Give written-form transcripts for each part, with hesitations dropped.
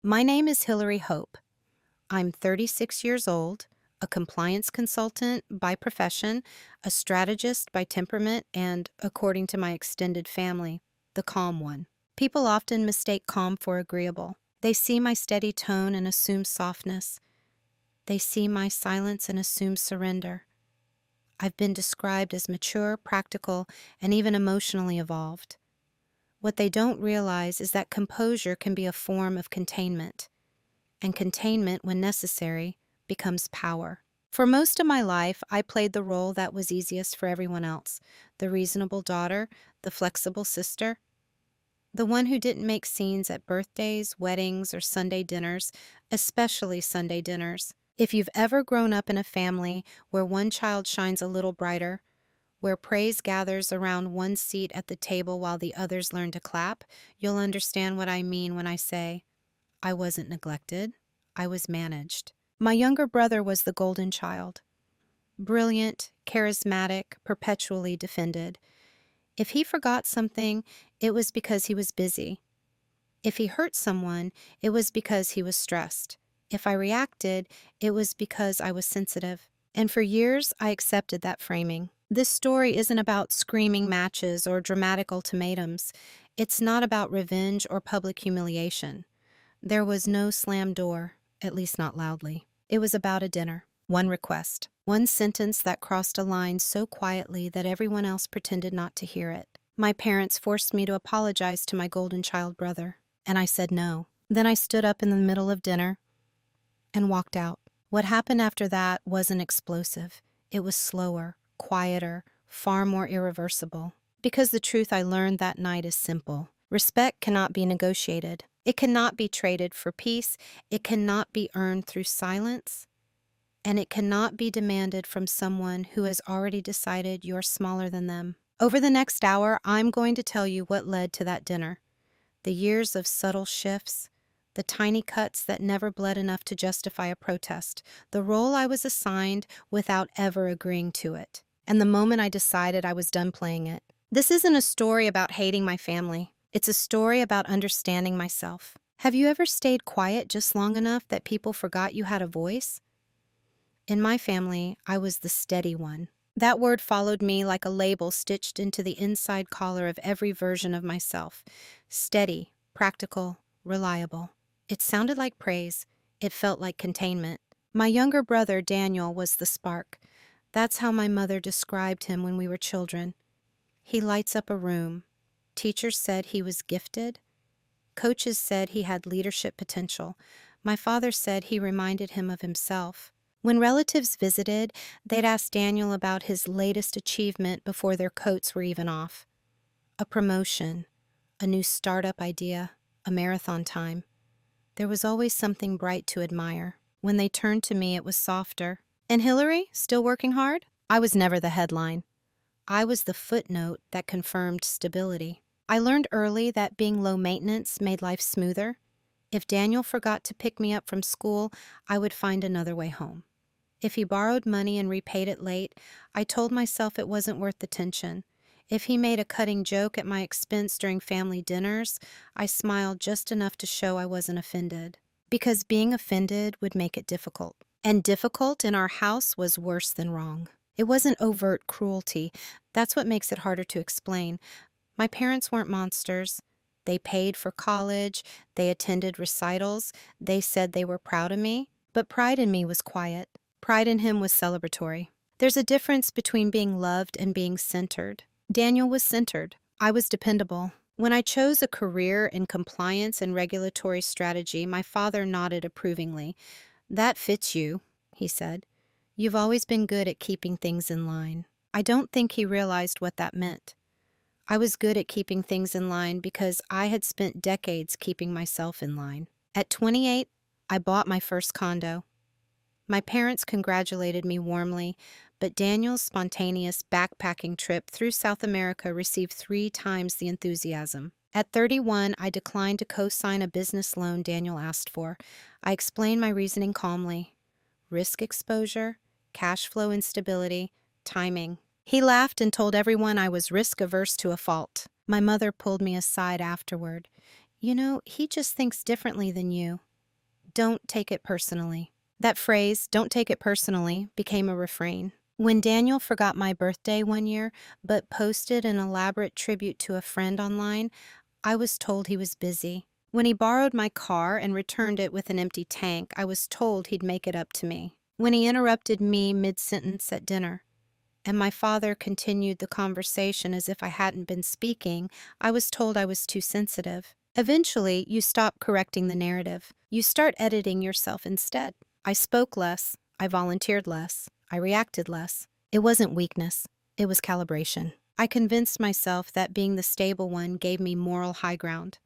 My name is Hilary Hope. I'm 36 years old, a compliance consultant by profession, a strategist by temperament, and, according to my extended family, the calm one. People often mistake calm for agreeable. They see my steady tone and assume softness. They see my silence and assume surrender. I've been described as mature, practical, and even emotionally evolved. What they don't realize is that composure can be a form of containment, and containment, when necessary, becomes power. For most of my life, I played the role that was easiest for everyone else: the reasonable daughter, the flexible sister, the one who didn't make scenes at birthdays, weddings, or Sunday dinners, especially Sunday dinners. If you've ever grown up in a family where one child shines a little brighter, where praise gathers around one seat at the table while the others learn to clap, you'll understand what I mean when I say, I wasn't neglected, I was managed. My younger brother was the golden child. Brilliant, charismatic, perpetually defended. If he forgot something, it was because he was busy. If he hurt someone, it was because he was stressed. If I reacted, it was because I was sensitive. And for years, I accepted that framing. This story isn't about screaming matches or dramatic ultimatums. It's not about revenge or public humiliation. There was no slammed door, at least not loudly. It was about a dinner, one request, one sentence that crossed a line so quietly that everyone else pretended not to hear it. My parents forced me to apologize to my golden child brother, and I said no. Then I stood up in the middle of dinner and walked out. What happened after that wasn't explosive. It was slower, quieter, far more irreversible. Because the truth I learned that night is simple. Respect cannot be negotiated. It cannot be traded for peace. It cannot be earned through silence. And it cannot be demanded from someone who has already decided you're smaller than them. Over the next hour, I'm going to tell you what led to that dinner. The years of subtle shifts, the tiny cuts that never bled enough to justify a protest, the role I was assigned without ever agreeing to it, and the moment I decided I was done playing it. This isn't a story about hating my family. It's a story about understanding myself. Have you ever stayed quiet just long enough that people forgot you had a voice? In my family, I was the steady one. That word followed me like a label stitched into the inside collar of every version of myself. Steady, practical, reliable. It sounded like praise. It felt like containment. My younger brother, Daniel, was the spark. That's how my mother described him when we were children. He lights up a room. Teachers said he was gifted. Coaches said he had leadership potential. My father said he reminded him of himself. When relatives visited, they'd ask Daniel about his latest achievement before their coats were even off. A promotion, a new startup idea, a marathon time. There was always something bright to admire. When they turned to me, it was softer. And Hilary, still working hard? I was never the headline. I was the footnote that confirmed stability. I learned early that being low maintenance made life smoother. If Daniel forgot to pick me up from school, I would find another way home. If he borrowed money and repaid it late, I told myself it wasn't worth the tension. If he made a cutting joke at my expense during family dinners, I smiled just enough to show I wasn't offended. Because being offended would make it difficult. And difficult in our house was worse than wrong. It wasn't overt cruelty. That's what makes it harder to explain. My parents weren't monsters. They paid for college. They attended recitals. They said they were proud of me. But pride in me was quiet. Pride in him was celebratory. There's a difference between being loved and being centered. Daniel was centered. I was dependable. When I chose a career in compliance and regulatory strategy, my father nodded approvingly. "That fits you," he said. "You've always been good at keeping things in line." I don't think he realized what that meant. I was good at keeping things in line because I had spent decades keeping myself in line. At 28, I bought my first condo. My parents congratulated me warmly, but Daniel's spontaneous backpacking trip through South America received 3 times the enthusiasm. At 31, I declined to co-sign a business loan Daniel asked for. I explained my reasoning calmly. Risk exposure, cash flow instability, timing. He laughed and told everyone I was risk-averse to a fault. My mother pulled me aside afterward. "You know, he just thinks differently than you." "Don't take it personally." That phrase, "don't take it personally," became a refrain. When Daniel forgot my birthday one year, but posted an elaborate tribute to a friend online, I was told he was busy. When he borrowed my car and returned it with an empty tank, I was told he'd make it up to me. When he interrupted me mid-sentence at dinner, and my father continued the conversation as if I hadn't been speaking, I was told I was too sensitive. Eventually, you stop correcting the narrative. You start editing yourself instead. I spoke less. I volunteered less. I reacted less. It wasn't weakness. It was calibration. I convinced myself that being the stable one gave me moral high ground.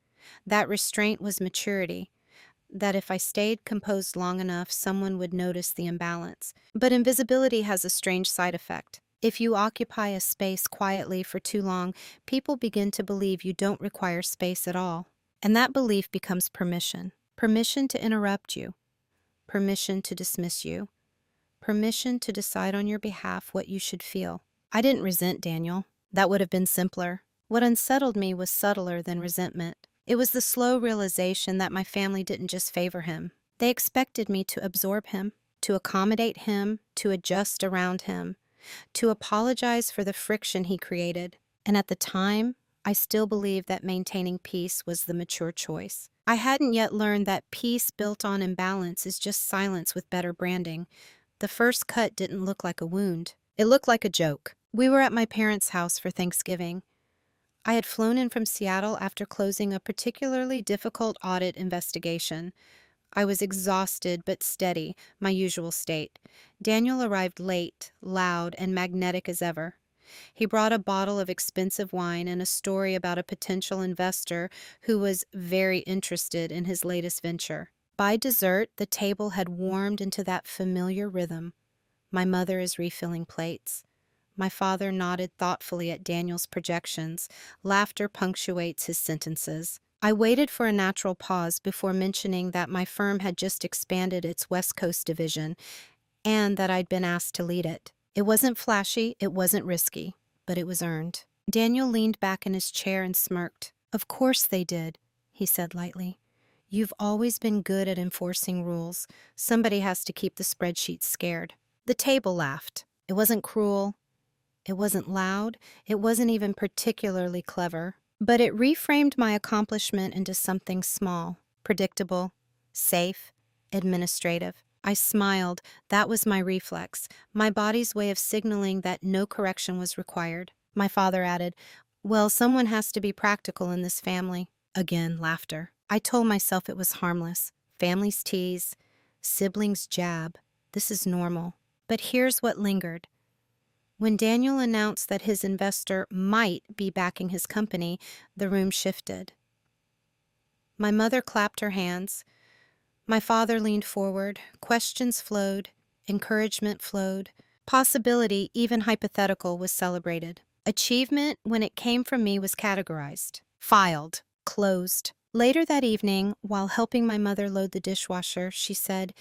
That restraint was maturity. That if I stayed composed long enough, someone would notice the imbalance. But invisibility has a strange side effect. If you occupy a space quietly for too long, people begin to believe you don't require space at all. And that belief becomes permission. Permission to interrupt you. Permission to dismiss you. Permission to decide on your behalf what you should feel. I didn't resent Daniel. That would have been simpler. What unsettled me was subtler than resentment. It was the slow realization that my family didn't just favor him. They expected me to absorb him, to accommodate him, to adjust around him, to apologize for the friction he created. And at the time, I still believed that maintaining peace was the mature choice. I hadn't yet learned that peace built on imbalance is just silence with better branding. The first cut didn't look like a wound. It looked like a joke. We were at my parents' house for Thanksgiving. I had flown in from Seattle after closing a particularly difficult audit investigation. I was exhausted but steady, my usual state. Daniel arrived late, loud, and magnetic as ever. He brought a bottle of expensive wine and a story about a potential investor who was very interested in his latest venture. By dessert, the table had warmed into that familiar rhythm. My mother is refilling plates. My father nodded thoughtfully at Daniel's projections. Laughter punctuates his sentences. I waited for a natural pause before mentioning that my firm had just expanded its West Coast division and that I'd been asked to lead it. It wasn't flashy, it wasn't risky, but it was earned. Daniel leaned back in his chair and smirked. "Of course they did," he said lightly. "You've always been good at enforcing rules. Somebody has to keep the spreadsheet scared." The table laughed. It wasn't cruel. It wasn't loud. It wasn't even particularly clever. But it reframed my accomplishment into something small, predictable, safe, administrative. I smiled. That was my reflex, my body's way of signaling that no correction was required. My father added, "Well, someone has to be practical in this family." Again, laughter. I told myself it was harmless. Families tease, siblings jab. This is normal. But here's what lingered. When Daniel announced that his investor might be backing his company, the room shifted. My mother clapped her hands. My father leaned forward. Questions flowed. Encouragement flowed. Possibility, even hypothetical, was celebrated. Achievement, when it came from me, was categorized. Filed. Closed. Later that evening, while helping my mother load the dishwasher, she said,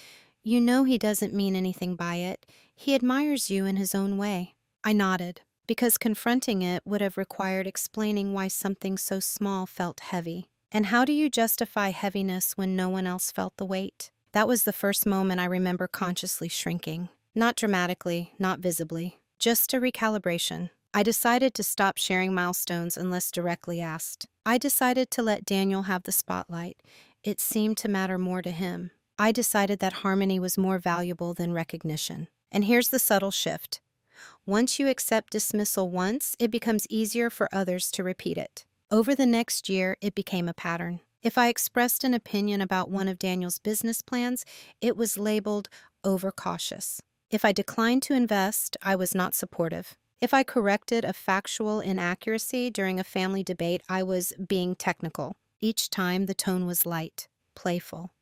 "You know he doesn't mean anything by it. He admires you in his own way." I nodded, because confronting it would have required explaining why something so small felt heavy. And how do you justify heaviness when no one else felt the weight? That was the first moment I remember consciously shrinking. Not dramatically, not visibly, just a recalibration. I decided to stop sharing milestones unless directly asked. I decided to let Daniel have the spotlight. It seemed to matter more to him. I decided that harmony was more valuable than recognition. And here's the subtle shift. Once you accept dismissal once, it becomes easier for others to repeat it. Over the next year, it became a pattern. If I expressed an opinion about one of Daniel's business plans, it was labeled overcautious. If I declined to invest, I was not supportive. If I corrected a factual inaccuracy during a family debate, I was being technical. Each time, the tone was light, playful,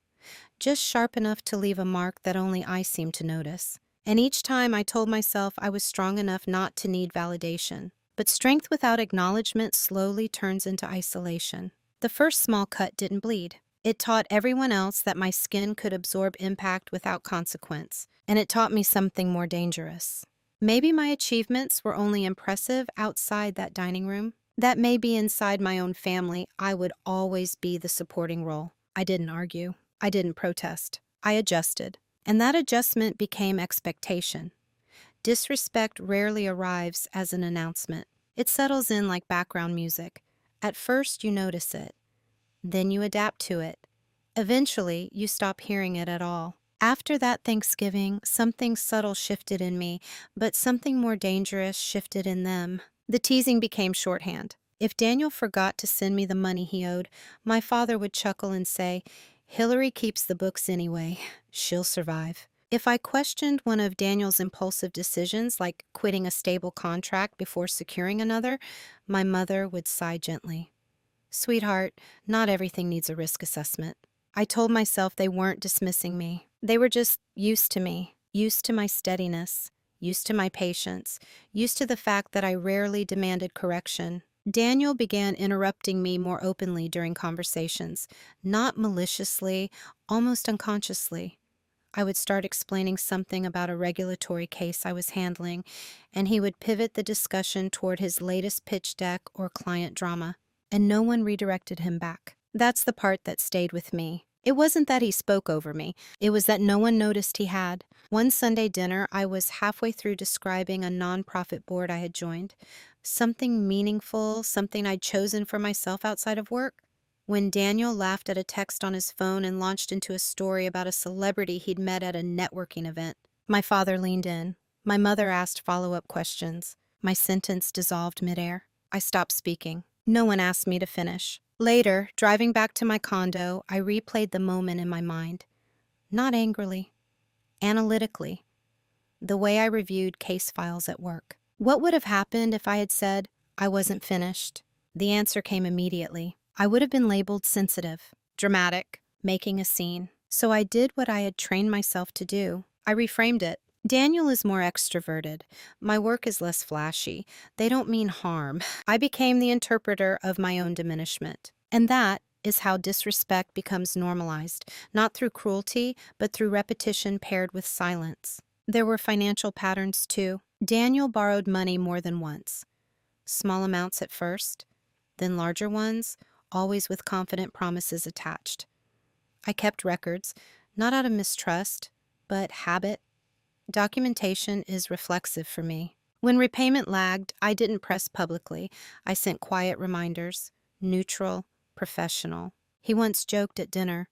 just sharp enough to leave a mark that only I seemed to notice. And each time I told myself I was strong enough not to need validation. But strength without acknowledgement slowly turns into isolation. The first small cut didn't bleed. It taught everyone else that my skin could absorb impact without consequence. And it taught me something more dangerous. Maybe my achievements were only impressive outside that dining room. That maybe inside my own family, I would always be the supporting role. I didn't argue. I didn't protest. I adjusted. And that adjustment became expectation. Disrespect rarely arrives as an announcement. It settles in like background music. At first, you notice it. Then you adapt to it. Eventually, you stop hearing it at all. After that Thanksgiving, something subtle shifted in me, but something more dangerous shifted in them. The teasing became shorthand. If Daniel forgot to send me the money he owed, my father would chuckle and say, "Hilary keeps the books anyway. She'll survive." If I questioned one of Daniel's impulsive decisions, like quitting a stable contract before securing another, my mother would sigh gently. "Sweetheart, not everything needs a risk assessment." I told myself they weren't dismissing me. They were just used to me, used to my steadiness, used to my patience, used to the fact that I rarely demanded correction. Daniel began interrupting me more openly during conversations, not maliciously, almost unconsciously. I would start explaining something about a regulatory case I was handling, and he would pivot the discussion toward his latest pitch deck or client drama, and no one redirected him back. That's the part that stayed with me. It wasn't that he spoke over me, it was that no one noticed he had. One Sunday dinner, I was halfway through describing a nonprofit board I had joined, something meaningful, something I'd chosen for myself outside of work, when Daniel laughed at a text on his phone and launched into a story about a celebrity he'd met at a networking event. My father leaned in. My mother asked follow-up questions. My sentence dissolved midair. I stopped speaking. No one asked me to finish. Later, driving back to my condo, I replayed the moment in my mind. Not angrily, analytically, the way I reviewed case files at work. What would have happened if I had said I wasn't finished? The answer came immediately. I would have been labeled sensitive, dramatic, making a scene. So I did what I had trained myself to do. I reframed it. Daniel is more extroverted. My work is less flashy. They don't mean harm. I became the interpreter of my own diminishment. And that is how disrespect becomes normalized, not through cruelty, but through repetition paired with silence. There were financial patterns too. Daniel borrowed money more than once. Small amounts at first, then larger ones, always with confident promises attached. I kept records, not out of mistrust, but habit. Documentation is reflexive for me. When repayment lagged, I didn't press publicly. I sent quiet reminders, neutral, professional. He once joked at dinner,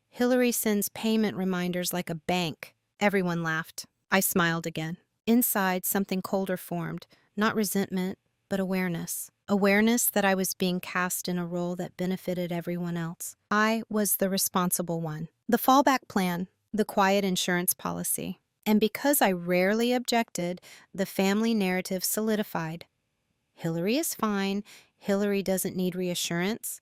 "Hilary sends payment reminders like a bank." Everyone laughed. I smiled again. Inside, something colder formed, not resentment, but awareness. Awareness that I was being cast in a role that benefited everyone else. I was the responsible one. The fallback plan, the quiet insurance policy. And because I rarely objected, the family narrative solidified. Hilary is fine. Hilary doesn't need reassurance.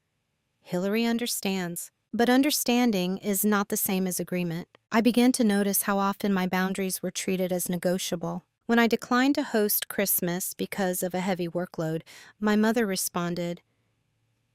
Hilary understands. But understanding is not the same as agreement. I began to notice how often my boundaries were treated as negotiable. When I declined to host Christmas because of a heavy workload, my mother responded,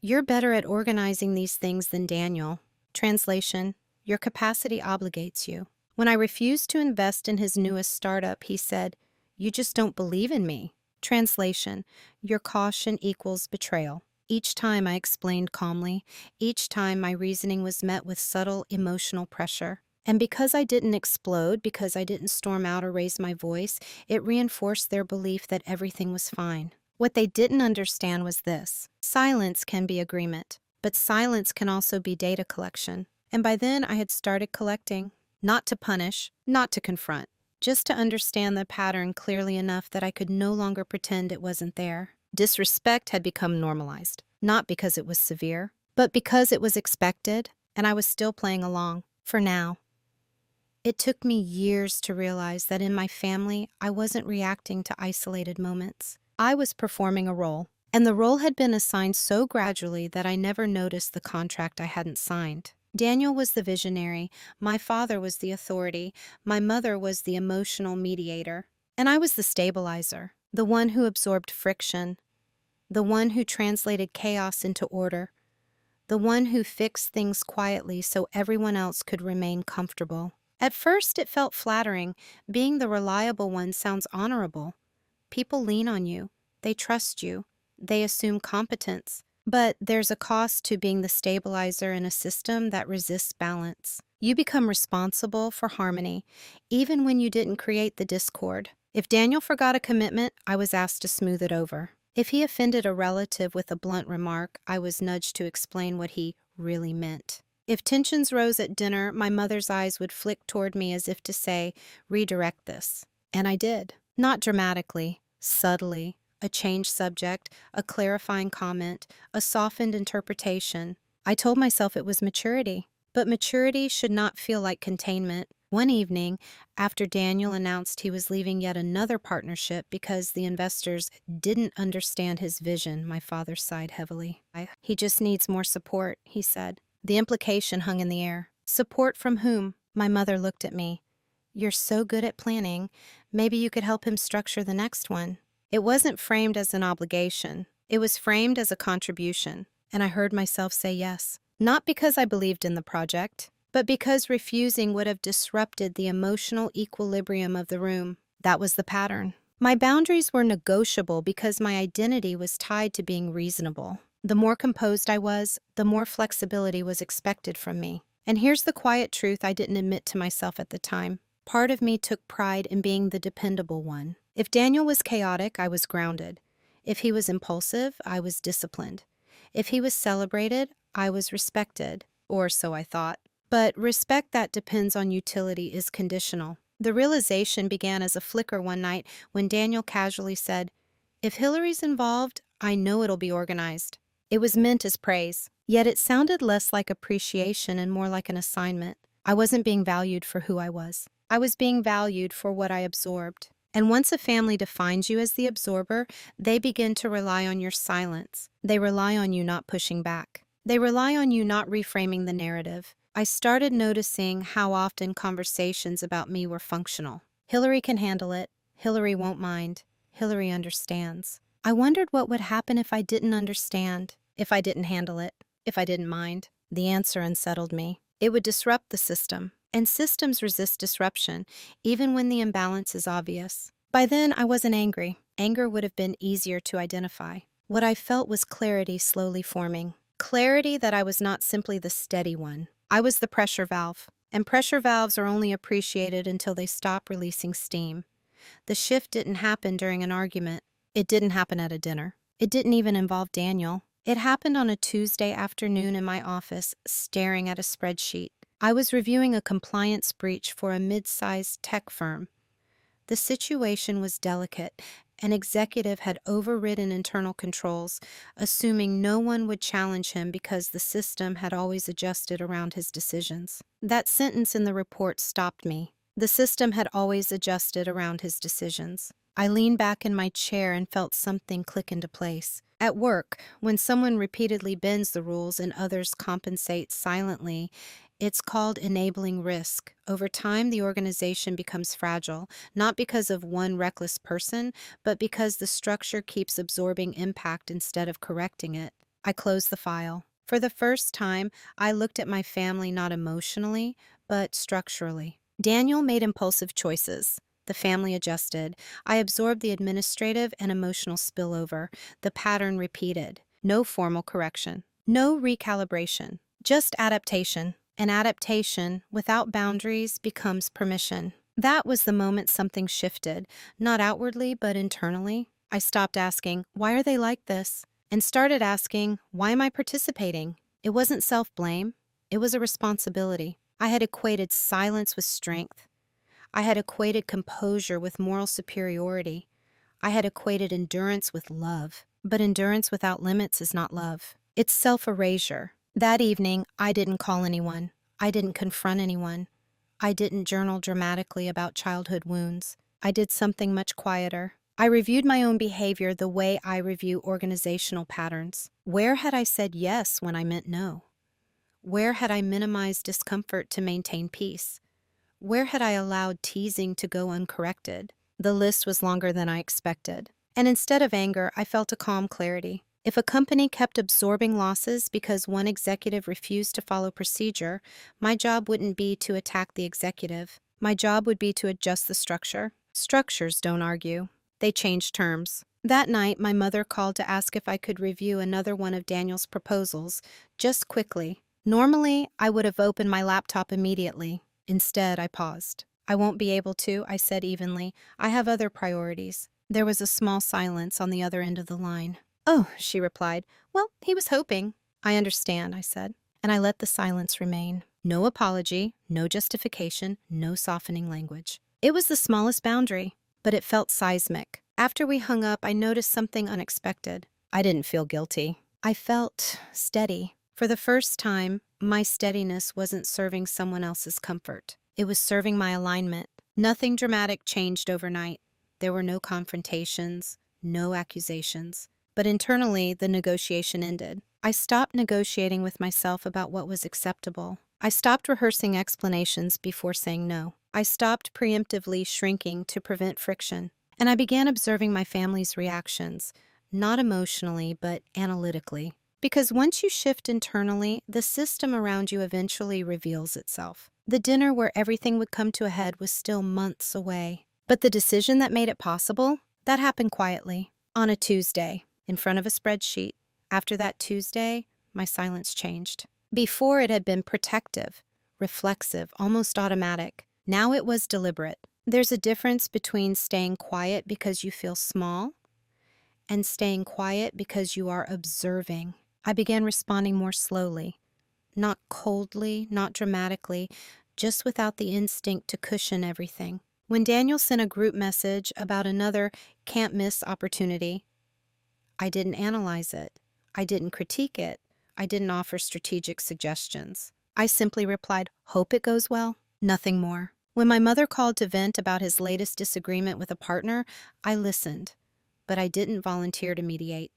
"You're better at organizing these things than Daniel." Translation, "Your capacity obligates you." When I refused to invest in his newest startup, he said, "You just don't believe in me." Translation, "Your caution equals betrayal." Each time I explained calmly, each time my reasoning was met with subtle emotional pressure. And because I didn't explode, because I didn't storm out or raise my voice, it reinforced their belief that everything was fine. What they didn't understand was this: silence can be agreement, but silence can also be data collection. And by then I had started collecting, not to punish, not to confront, just to understand the pattern clearly enough that I could no longer pretend it wasn't there. Disrespect had become normalized, not because it was severe, but because it was expected, and I was still playing along, for now. It took me years to realize that in my family, I wasn't reacting to isolated moments. I was performing a role, and the role had been assigned so gradually that I never noticed the contract I hadn't signed. Daniel was the visionary, my father was the authority, my mother was the emotional mediator, and I was the stabilizer, the one who absorbed friction, the one who translated chaos into order, the one who fixed things quietly so everyone else could remain comfortable. At first, it felt flattering. Being the reliable one sounds honorable. People lean on you. They trust you. They assume competence. But there's a cost to being the stabilizer in a system that resists balance. You become responsible for harmony, even when you didn't create the discord. If Daniel forgot a commitment, I was asked to smooth it over. If he offended a relative with a blunt remark, I was nudged to explain what he really meant. If tensions rose at dinner, my mother's eyes would flick toward me as if to say, redirect this. And I did. Not dramatically, subtly. A changed subject, a clarifying comment, a softened interpretation. I told myself it was maturity. But maturity should not feel like containment. One evening, after Daniel announced he was leaving yet another partnership because the investors didn't understand his vision, my father sighed heavily. He just needs more support, he said. The implication hung in the air. Support from whom? My mother looked at me. You're so good at planning. Maybe you could help him structure the next one. It wasn't framed as an obligation. It was framed as a contribution. And I heard myself say yes. Not because I believed in the project, but because refusing would have disrupted the emotional equilibrium of the room. That was the pattern. My boundaries were negotiable because my identity was tied to being reasonable. The more composed I was, the more flexibility was expected from me. And here's the quiet truth I didn't admit to myself at the time. Part of me took pride in being the dependable one. If Daniel was chaotic, I was grounded. If he was impulsive, I was disciplined. If he was celebrated, I was respected, or so I thought. But respect that depends on utility is conditional. The realization began as a flicker one night when Daniel casually said, "If Hilary's involved, I know it'll be organized." It was meant as praise, yet it sounded less like appreciation and more like an assignment. I wasn't being valued for who I was. I was being valued for what I absorbed. And once a family defines you as the absorber, they begin to rely on your silence. They rely on you not pushing back. They rely on you not reframing the narrative. I started noticing how often conversations about me were functional. Hilary can handle it. Hilary won't mind. Hilary understands. I wondered what would happen if I didn't understand, if I didn't handle it, if I didn't mind. The answer unsettled me. It would disrupt the system. And systems resist disruption, even when the imbalance is obvious. By then, I wasn't angry. Anger would have been easier to identify. What I felt was clarity slowly forming. Clarity that I was not simply the steady one. I was the pressure valve. And pressure valves are only appreciated until they stop releasing steam. The shift didn't happen during an argument. It didn't happen at a dinner. It didn't even involve Daniel. It happened on a Tuesday afternoon in my office, staring at a spreadsheet. I was reviewing a compliance breach for a mid-sized tech firm. The situation was delicate. An executive had overridden internal controls, assuming no one would challenge him because the system had always adjusted around his decisions. That sentence in the report stopped me. The system had always adjusted around his decisions. I leaned back in my chair and felt something click into place. At work, when someone repeatedly bends the rules and others compensate silently, it's called enabling risk. Over time, the organization becomes fragile, not because of one reckless person, but because the structure keeps absorbing impact instead of correcting it. I closed the file. For the first time, I looked at my family not emotionally, but structurally. Daniel made impulsive choices. The family adjusted. I absorbed the administrative and emotional spillover. The pattern repeated. No formal correction. No recalibration. Just adaptation. And adaptation, without boundaries, becomes permission. That was the moment something shifted, not outwardly, but internally. I stopped asking, why are they like this? And started asking, why am I participating? It wasn't self-blame. It was a responsibility. I had equated silence with strength. I had equated composure with moral superiority. I had equated endurance with love. But endurance without limits is not love. It's self-erasure. That evening, I didn't call anyone. I didn't confront anyone. I didn't journal dramatically about childhood wounds. I did something much quieter. I reviewed my own behavior the way I review organizational patterns. Where had I said yes when I meant no? Where had I minimized discomfort to maintain peace? Where had I allowed teasing to go uncorrected? The list was longer than I expected. And instead of anger, I felt a calm clarity. If a company kept absorbing losses because one executive refused to follow procedure, my job wouldn't be to attack the executive. My job would be to adjust the structure. Structures don't argue. They change terms. That night, my mother called to ask if I could review another one of Daniel's proposals, just quickly. Normally, I would have opened my laptop immediately. Instead, I paused. I won't be able to, I said evenly. I have other priorities. There was a small silence on the other end of the line. Oh, she replied. Well, he was hoping. I understand, I said, and I let the silence remain. No apology, no justification, no softening language. It was the smallest boundary, but it felt seismic. After we hung up, I noticed something unexpected. I didn't feel guilty. I felt steady. For the first time, my steadiness wasn't serving someone else's comfort. It was serving my alignment. Nothing dramatic changed overnight. There were no confrontations, no accusations. But internally, the negotiation ended. I stopped negotiating with myself about what was acceptable. I stopped rehearsing explanations before saying no. I stopped preemptively shrinking to prevent friction. And I began observing my family's reactions, not emotionally, but analytically. Because once you shift internally, the system around you eventually reveals itself. The dinner where everything would come to a head was still months away. But the decision that made it possible, that happened quietly, on a Tuesday, in front of a spreadsheet. After that Tuesday, my silence changed. Before it had been protective, reflexive, almost automatic. Now it was deliberate. There's a difference between staying quiet because you feel small and staying quiet because you are observing. I began responding more slowly, not coldly, not dramatically, just without the instinct to cushion everything. When Daniel sent a group message about another can't-miss opportunity, I didn't analyze it. I didn't critique it. I didn't offer strategic suggestions. I simply replied, "Hope it goes well," nothing more. When my mother called to vent about his latest disagreement with a partner, I listened, but I didn't volunteer to mediate.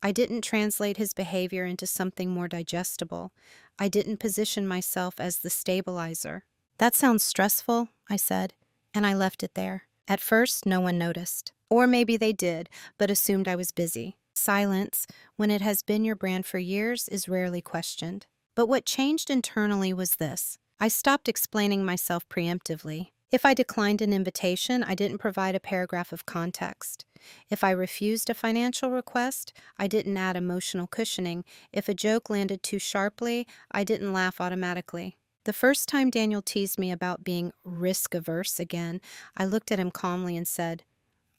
I didn't translate his behavior into something more digestible. I didn't position myself as the stabilizer. That sounds stressful, I said, and I left it there. At first, no one noticed. Or maybe they did, but assumed I was busy. Silence, when it has been your brand for years, is rarely questioned. But what changed internally was this. I stopped explaining myself preemptively. If I declined an invitation, I didn't provide a paragraph of context. If I refused a financial request, I didn't add emotional cushioning. If a joke landed too sharply, I didn't laugh automatically. The first time Daniel teased me about being risk-averse again, I looked at him calmly and said,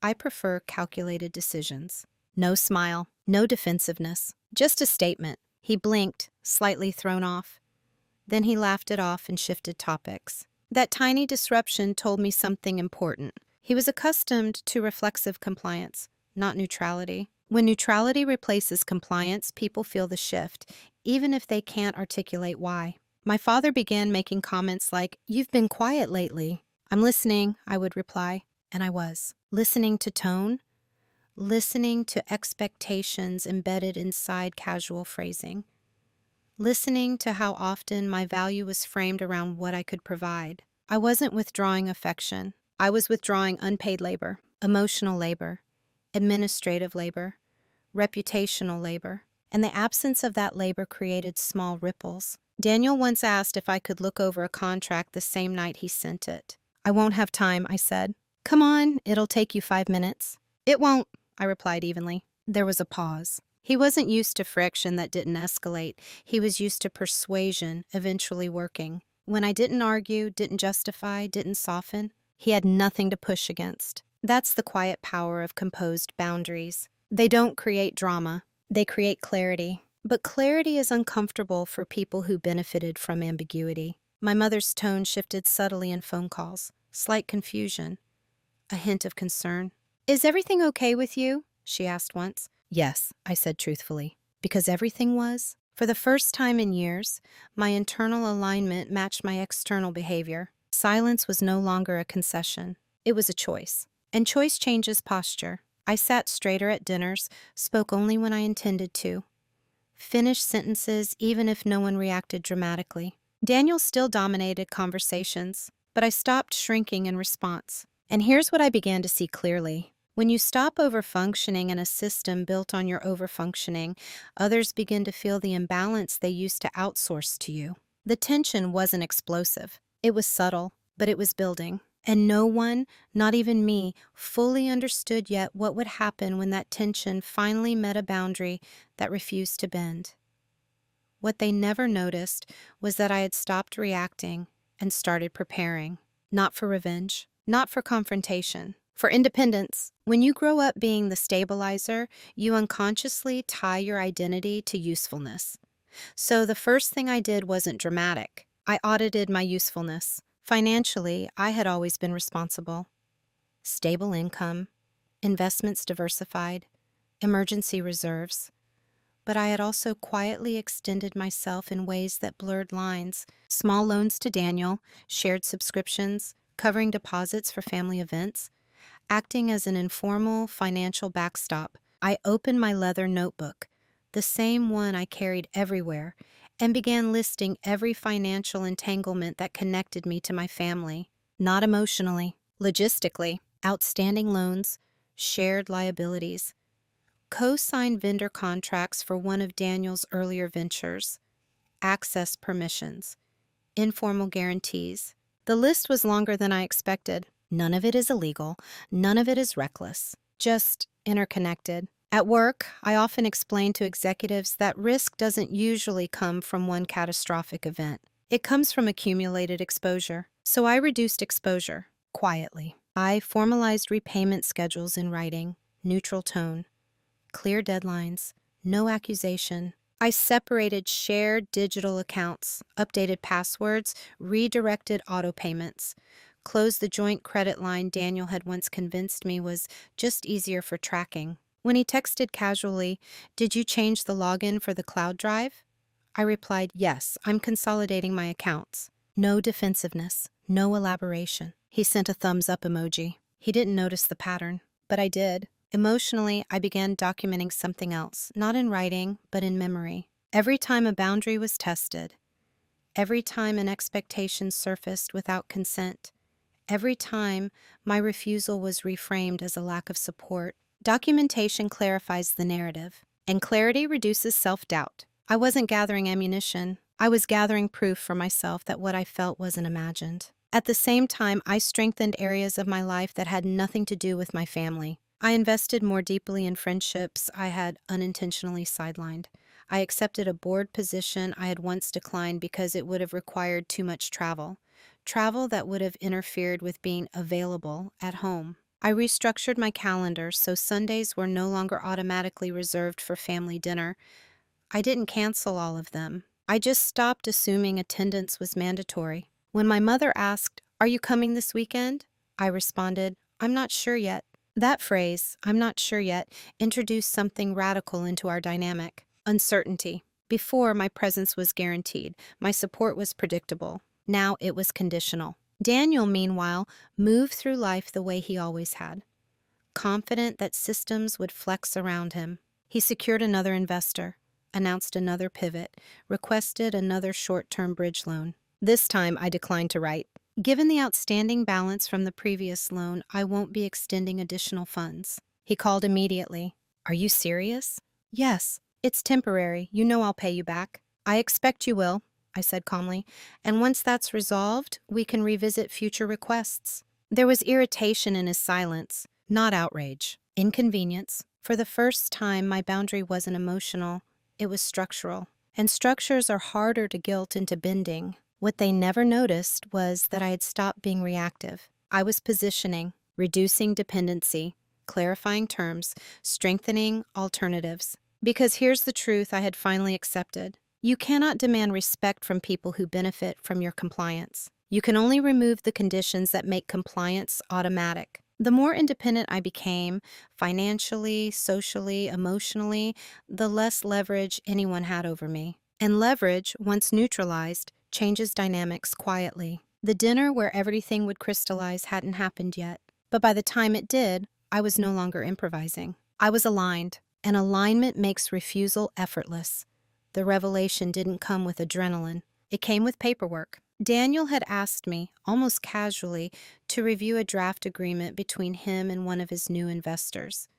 "I prefer calculated decisions." No smile, no defensiveness, just a statement. He blinked, slightly thrown off. Then he laughed it off and shifted topics. That tiny disruption told me something important. He was accustomed to reflexive compliance, not neutrality. When neutrality replaces compliance, people feel the shift, even if they can't articulate why. My father began making comments like, "You've been quiet lately." "I'm listening," I would reply, and I was. Listening to tone, listening to expectations embedded inside casual phrasing. Listening to how often my value was framed around what I could provide. I wasn't withdrawing affection. I was withdrawing unpaid labor, emotional labor, administrative labor, reputational labor. And the absence of that labor created small ripples. Daniel once asked if I could look over a contract the same night he sent it. "I won't have time," I said. "Come on, it'll take you 5 minutes." "It won't," I replied evenly. There was a pause. He wasn't used to friction that didn't escalate. He was used to persuasion eventually working. When I didn't argue, didn't justify, didn't soften, he had nothing to push against. That's the quiet power of composed boundaries. They don't create drama. They create clarity. But clarity is uncomfortable for people who benefited from ambiguity. My mother's tone shifted subtly in phone calls. Slight confusion. A hint of concern. "Is everything okay with you?" she asked once. "Yes," I said truthfully, because everything was. For the first time in years, my internal alignment matched my external behavior. Silence was no longer a concession. It was a choice. And choice changes posture. I sat straighter at dinners, spoke only when I intended to. Finished sentences even if no one reacted dramatically. Daniel still dominated conversations, but I stopped shrinking in response. And here's what I began to see clearly. When you stop overfunctioning in a system built on your overfunctioning, others begin to feel the imbalance they used to outsource to you. The tension wasn't explosive. It was subtle, but it was building. And no one, not even me, fully understood yet what would happen when that tension finally met a boundary that refused to bend. What they never noticed was that I had stopped reacting and started preparing. Not for revenge, not for confrontation, for independence. When you grow up being the stabilizer, you unconsciously tie your identity to usefulness. So the first thing I did wasn't dramatic. I audited my usefulness. Financially, I had always been responsible. Stable income, investments diversified, emergency reserves. But I had also quietly extended myself in ways that blurred lines. Small loans to Daniel, shared subscriptions, covering deposits for family events, acting as an informal financial backstop. I opened my leather notebook, the same one I carried everywhere, and began listing every financial entanglement that connected me to my family. Not emotionally, logistically, outstanding loans, shared liabilities, co-signed vendor contracts for one of Daniel's earlier ventures, access permissions, informal guarantees. The list was longer than I expected. None of it is illegal, none of it is reckless, just interconnected. At work, I often explain to executives that risk doesn't usually come from one catastrophic event. It comes from accumulated exposure. So I reduced exposure, quietly. I formalized repayment schedules in writing, neutral tone, clear deadlines, no accusation. I separated shared digital accounts, updated passwords, redirected auto payments, closed the joint credit line Daniel had once convinced me was just easier for tracking. When he texted casually, "Did you change the login for the cloud drive?" I replied, "Yes, I'm consolidating my accounts." No defensiveness, no elaboration. He sent a thumbs up emoji. He didn't notice the pattern, but I did. Emotionally, I began documenting something else, not in writing, but in memory. Every time a boundary was tested, every time an expectation surfaced without consent, every time my refusal was reframed as a lack of support, documentation clarifies the narrative, and clarity reduces self-doubt. I wasn't gathering ammunition. I was gathering proof for myself that what I felt wasn't imagined. At the same time, I strengthened areas of my life that had nothing to do with my family. I invested more deeply in friendships I had unintentionally sidelined. I accepted a board position I had once declined because it would have required too much travel that would have interfered with being available at home. I restructured my calendar so Sundays were no longer automatically reserved for family dinner. I didn't cancel all of them. I just stopped assuming attendance was mandatory. When my mother asked, "Are you coming this weekend?" I responded, "I'm not sure yet." That phrase, "I'm not sure yet," introduced something radical into our dynamic: uncertainty. Before, my presence was guaranteed. My support was predictable. Now it was conditional. Daniel, meanwhile, moved through life the way he always had, confident that systems would flex around him. He secured another investor, announced another pivot, requested another short-term bridge loan. This time, I declined to write. Given the outstanding balance from the previous loan, I won't be extending additional funds. He called immediately. "Are you serious?" "Yes. It's temporary. You know I'll pay you back." "I expect you will," I said calmly. "And once that's resolved, we can revisit future requests." There was irritation in his silence, not outrage. Inconvenience. For the first time, my boundary wasn't emotional. It was structural. And structures are harder to guilt into bending. What they never noticed was that I had stopped being reactive. I was positioning, reducing dependency, clarifying terms, strengthening alternatives. Because here's the truth I had finally accepted. You cannot demand respect from people who benefit from your compliance. You can only remove the conditions that make compliance automatic. The more independent I became, financially, socially, emotionally, the less leverage anyone had over me. And leverage, once neutralized, changes dynamics quietly. The dinner where everything would crystallize hadn't happened yet. But by the time it did, I was no longer improvising. I was aligned, and alignment makes refusal effortless. The revelation didn't come with adrenaline. It came with paperwork. Daniel had asked me, almost casually, to review a draft agreement between him and one of his new investors.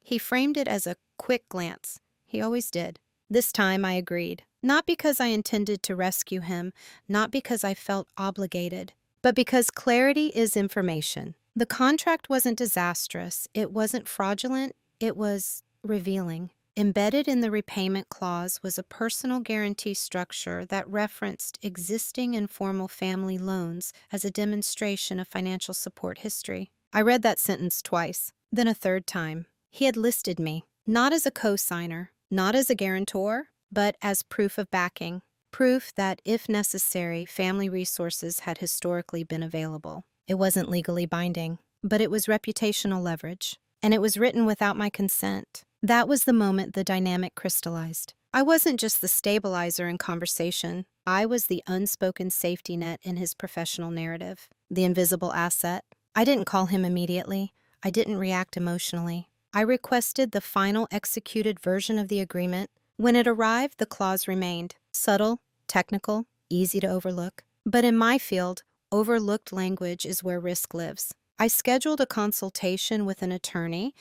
He framed it as a quick glance. He always did. This time I agreed. Not because I intended to rescue him, not because I felt obligated, but because clarity is information. The contract wasn't disastrous, it wasn't fraudulent, it was revealing. Embedded in the repayment clause was a personal guarantee structure that referenced existing informal family loans as a demonstration of financial support history. I read that sentence twice, then a third time. He had listed me, not as a co-signer, not as a guarantor, but as proof of backing. Proof that, if necessary, family resources had historically been available. It wasn't legally binding, but it was reputational leverage, and it was written without my consent. That was the moment the dynamic crystallized. I wasn't just the stabilizer in conversation. I was the unspoken safety net in his professional narrative, the invisible asset. I didn't call him immediately. I didn't react emotionally. I requested the final executed version of the agreement. When it arrived, the clause remained. Subtle, technical, easy to overlook. But in my field, overlooked language is where risk lives. I scheduled a consultation with an attorney,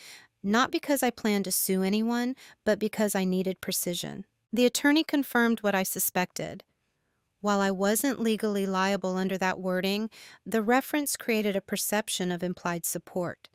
not because I planned to sue anyone, but because I needed precision. The attorney confirmed what I suspected. While I wasn't legally liable under that wording, the reference created a perception of implied support.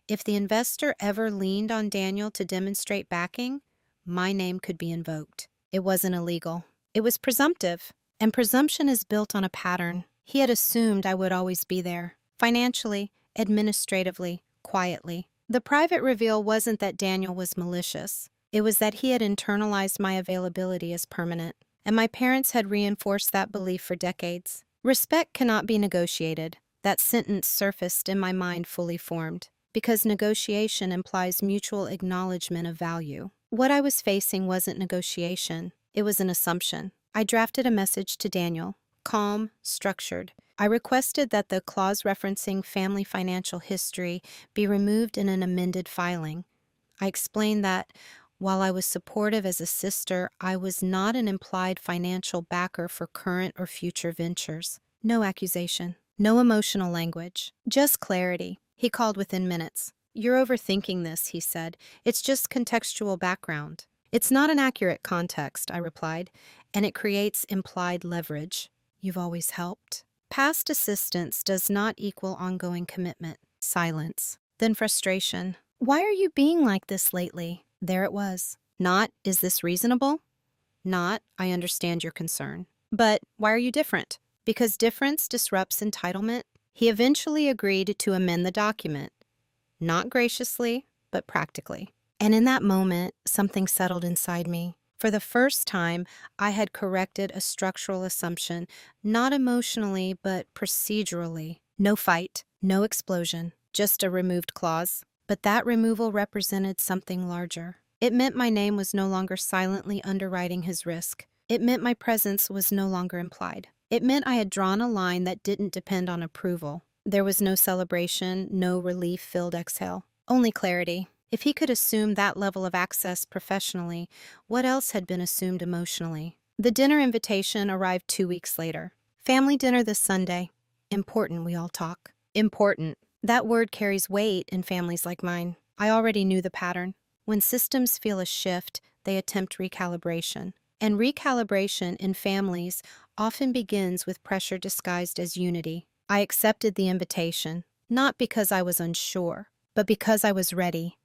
If the investor ever leaned on Daniel to demonstrate backing, my name could be invoked. It wasn't illegal. It was presumptive, and presumption is built on a pattern. He had assumed I would always be there, financially, administratively, quietly. The private reveal wasn't that Daniel was malicious. It was that he had internalized my availability as permanent, and my parents had reinforced that belief for decades. Respect cannot be negotiated. That sentence surfaced in my mind fully formed, because negotiation implies mutual acknowledgement of value. What I was facing wasn't negotiation. It was an assumption. I drafted a message to Daniel, calm, structured. I requested that the clause referencing family financial history be removed in an amended filing. I explained that, while I was supportive as a sister, I was not an implied financial backer for current or future ventures. No accusation, no emotional language, just clarity. He called within minutes. "You're overthinking this," he said. "It's just contextual background." "It's not an accurate context," I replied, "and it creates implied leverage." "You've always helped." Past assistance does not equal ongoing commitment. Silence. Then frustration. "Why are you being like this lately?" There it was. Not, "Is this reasonable?" Not, "I understand your concern." But, "Why are you different?" Because difference disrupts entitlement. He eventually agreed to amend the document. Not graciously, but practically. And in that moment, something settled inside me. For the first time, I had corrected a structural assumption, not emotionally, but procedurally. No fight, no explosion, just a removed clause. But that removal represented something larger. It meant my name was no longer silently underwriting his risk. It meant my presence was no longer implied. It meant I had drawn a line that didn't depend on approval. There was no celebration, no relief-filled exhale. Only clarity. If he could assume that level of access professionally, what else had been assumed emotionally? The dinner invitation arrived 2 weeks later. Family dinner this Sunday. Important, we all talk. Important. That word carries weight in families like mine. I already knew the pattern. When systems feel a shift, they attempt recalibration. And recalibration in families often begins with pressure disguised as unity. I accepted the invitation, not because I was unsure, but because I was ready.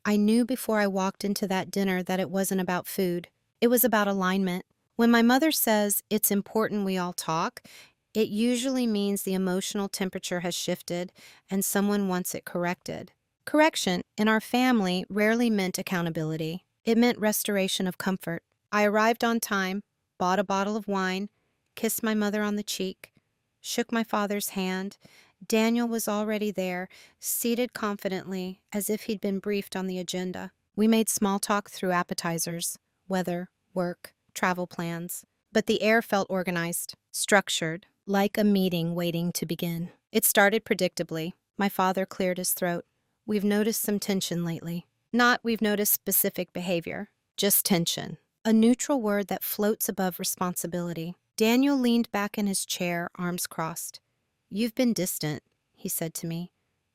I knew before I walked into that dinner that it wasn't about food. It was about alignment. When my mother says it's important we all talk, it usually means the emotional temperature has shifted and someone wants it corrected. Correction, in our family, rarely meant accountability. It meant restoration of comfort. I arrived on time, bought a bottle of wine, kissed my mother on the cheek, shook my father's hand. Daniel was already there, seated confidently, as if he'd been briefed on the agenda. We made small talk through appetizers, weather, work, travel plans. But the air felt organized, structured, like a meeting waiting to begin. It started predictably. My father cleared his throat. "We've noticed some tension lately." Not, "We've noticed specific behavior." Just tension. A neutral word that floats above responsibility. Daniel leaned back in his chair, arms crossed. "You've been distant," he said to me,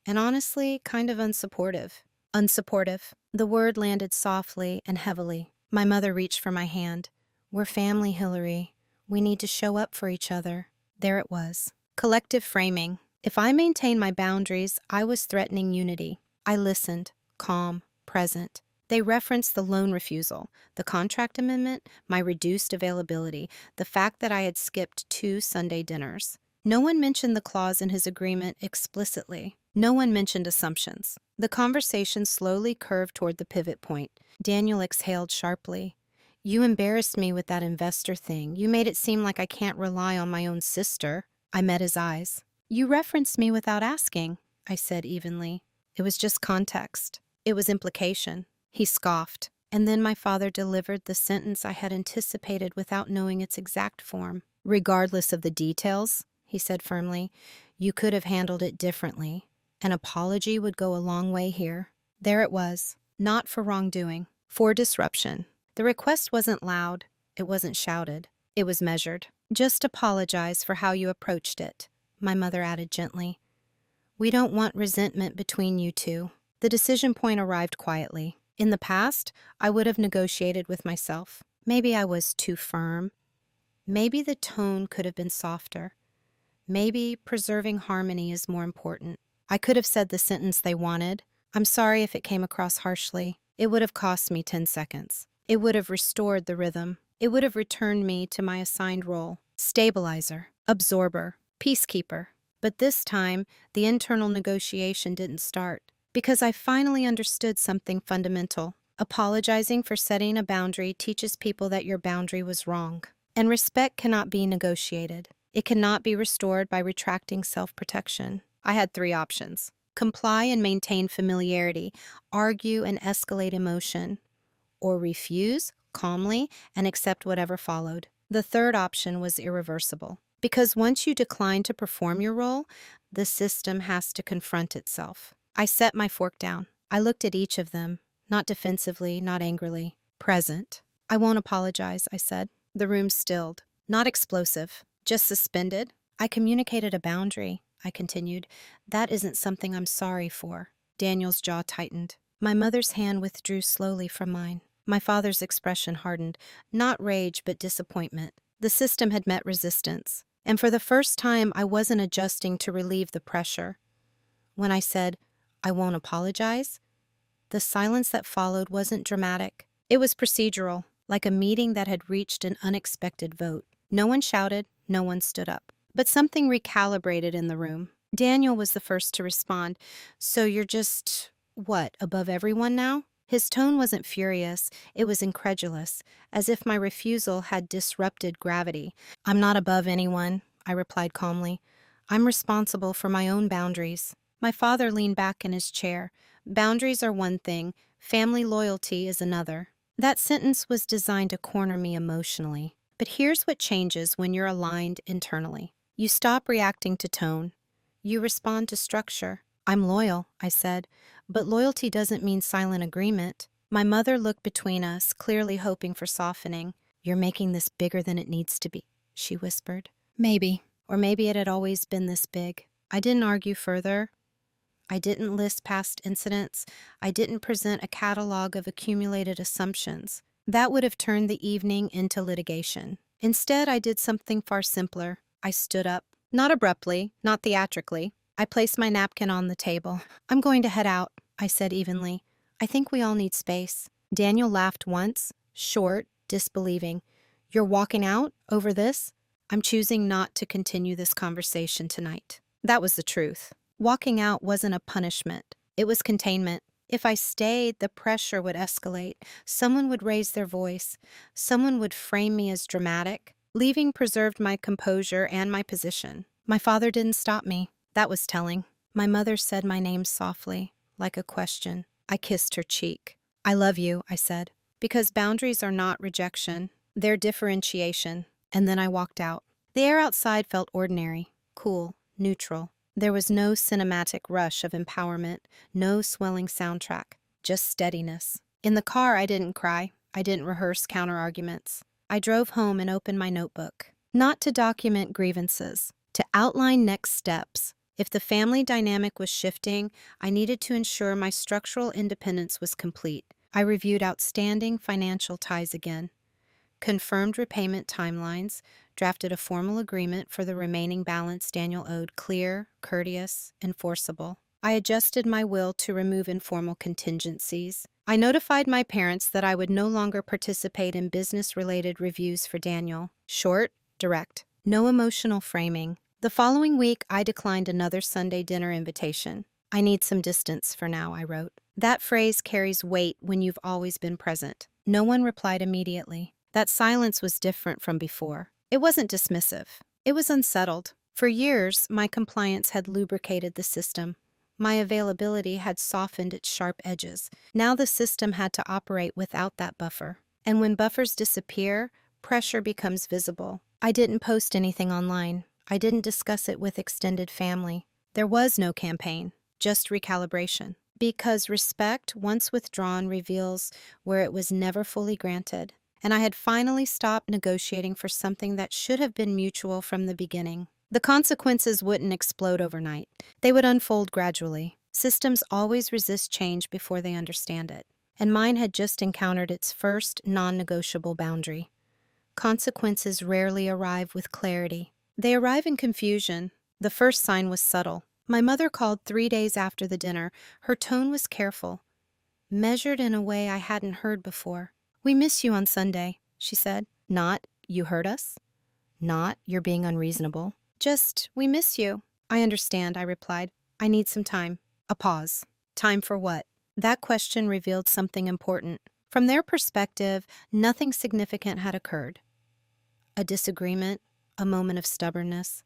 "and honestly, kind of unsupportive." Unsupportive. The word landed softly and heavily. My mother reached for my hand. "We're family, Hilary. We need to show up for each other." There it was. Collective framing. If I maintained my boundaries, I was threatening unity. I listened, calm, present. They referenced the loan refusal, the contract amendment, my reduced availability, the fact that I had skipped 2 Sunday dinners. No one mentioned the clause in his agreement explicitly. No one mentioned assumptions. The conversation slowly curved toward the pivot point. Daniel exhaled sharply. You embarrassed me with that investor thing. You made it seem like I can't rely on my own sister. I met his eyes. You referenced me without asking, I said evenly. It was just context. It was implication. He scoffed, and then my father delivered the sentence I had anticipated without knowing its exact form. Regardless of the details, he said firmly, you could have handled it differently. An apology would go a long way here. There it was, not for wrongdoing, for disruption. The request wasn't loud, it wasn't shouted, it was measured. Just apologize for how you approached it, my mother added gently. We don't want resentment between you two. The decision point arrived quietly. In the past, I would have negotiated with myself. Maybe I was too firm. Maybe the tone could have been softer. Maybe preserving harmony is more important. I could have said the sentence they wanted. I'm sorry if it came across harshly. It would have cost me 10 seconds. It would have restored the rhythm. It would have returned me to my assigned role. Stabilizer, absorber, peacekeeper. But this time, the internal negotiation didn't start. Because I finally understood something fundamental. Apologizing for setting a boundary teaches people that your boundary was wrong. And respect cannot be negotiated. It cannot be restored by retracting self-protection. I had 3 options. Comply and maintain familiarity, argue and escalate emotion, or refuse calmly and accept whatever followed. The third option was irreversible. Because once you decline to perform your role, the system has to confront itself. I set my fork down. I looked at each of them, not defensively, not angrily. Present. I won't apologize, I said. The room stilled. Not explosive, just suspended. I communicated a boundary, I continued. That isn't something I'm sorry for. Daniel's jaw tightened. My mother's hand withdrew slowly from mine. My father's expression hardened, not rage but disappointment. The system had met resistance, and for the first time I wasn't adjusting to relieve the pressure. When I said, I won't apologize, the silence that followed wasn't dramatic. It was procedural, like a meeting that had reached an unexpected vote. No one shouted, no one stood up. But something recalibrated in the room. Daniel was the first to respond. So you're just, what, above everyone now? His tone wasn't furious, it was incredulous, as if my refusal had disrupted gravity. I'm not above anyone, I replied calmly. I'm responsible for my own boundaries. My father leaned back in his chair. Boundaries are one thing, family loyalty is another. That sentence was designed to corner me emotionally. But here's what changes when you're aligned internally. You stop reacting to tone. You respond to structure. I'm loyal, I said, but loyalty doesn't mean silent agreement. My mother looked between us, clearly hoping for softening. You're making this bigger than it needs to be, she whispered. Maybe, or maybe it had always been this big. I didn't argue further. I didn't list past incidents. I didn't present a catalog of accumulated assumptions. That would have turned the evening into litigation. Instead, I did something far simpler. I stood up. Not abruptly, not theatrically. I placed my napkin on the table. I'm going to head out, I said evenly. I think we all need space. Daniel laughed once, short, disbelieving. You're walking out over this? I'm choosing not to continue this conversation tonight. That was the truth. Walking out wasn't a punishment. It was containment. If I stayed, the pressure would escalate. Someone would raise their voice. Someone would frame me as dramatic. Leaving preserved my composure and my position. My father didn't stop me. That was telling. My mother said my name softly, like a question. I kissed her cheek. I love you, I said, because boundaries are not rejection. They're differentiation. And then I walked out. The air outside felt ordinary, cool, neutral. There was no cinematic rush of empowerment, no swelling soundtrack, just steadiness. In the car, I didn't cry. I didn't rehearse counterarguments. I drove home and opened my notebook. Not to document grievances, to outline next steps. If the family dynamic was shifting, I needed to ensure my structural independence was complete. I reviewed outstanding financial ties again, confirmed repayment timelines, drafted a formal agreement for the remaining balance Daniel owed, clear, courteous, enforceable. I adjusted my will to remove informal contingencies. I notified my parents that I would no longer participate in business-related reviews for Daniel. Short, direct. No emotional framing. The following week, I declined another Sunday dinner invitation. I need some distance for now, I wrote. That phrase carries weight when you've always been present. No one replied immediately. That silence was different from before. It wasn't dismissive. It was unsettled. For years, my compliance had lubricated the system. My availability had softened its sharp edges. Now the system had to operate without that buffer. And when buffers disappear, pressure becomes visible. I didn't post anything online. I didn't discuss it with extended family. There was no campaign, just recalibration. Because respect, once withdrawn, reveals where it was never fully granted. And I had finally stopped negotiating for something that should have been mutual from the beginning. The consequences wouldn't explode overnight. They would unfold gradually. Systems always resist change before they understand it. And mine had just encountered its first non-negotiable boundary. Consequences rarely arrive with clarity. They arrive in confusion. The first sign was subtle. My mother called 3 days after the dinner. Her tone was careful, measured in a way I hadn't heard before. "We miss you on Sunday," she said. Not, "You hurt us?" Not, "You're being unreasonable." Just, "We miss you." "I understand," I replied. "I need some time." A pause. Time for what? That question revealed something important. From their perspective, nothing significant had occurred. A disagreement, a moment of stubbornness,